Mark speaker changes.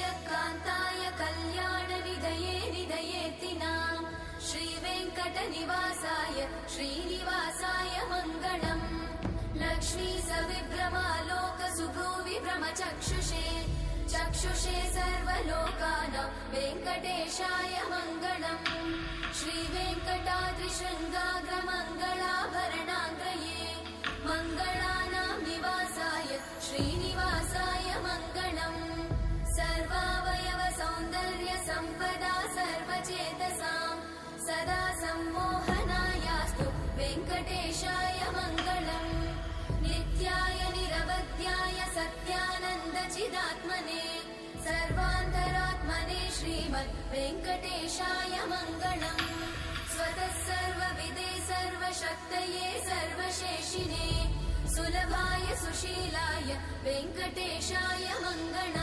Speaker 1: श्रियकान्ताय कल्याणनिधये निधयेतिनाम् श्रीवेङ्कटनिवासाय श्रीनिवासाय मङ्गलम् लक्ष्मी सविभ्रमालोकसुभ्रूविभ्रमचक्षुषे चक्षुषे सर्वलोकानां वेङ्कटेशाय मङ्गलम् श्रीवेङ्कटाद्रिशृङ्गाग्रमङ्गलाभरणाङ्गये मङ्गलानां निवासाय श्रीनिवासाय मङ्गलम् सर्वावयव सौन्दर्य सम्पदा सर्वचेतसां सदा सम्मोहनायास्तु वेङ्कटेशाय मङ्गलम् नित्याय निरवध्याय सत्यानन्दचिदात्मने सर्वान्तरात्मने श्रीमद् वेङ्कटेशाय मङ्गलम् स्वतः सर्वविदे सर्वशक्तये सर्वशेषिने सुलभाय सुशीलाय वेङ्कटेशाय मङ्गलम्।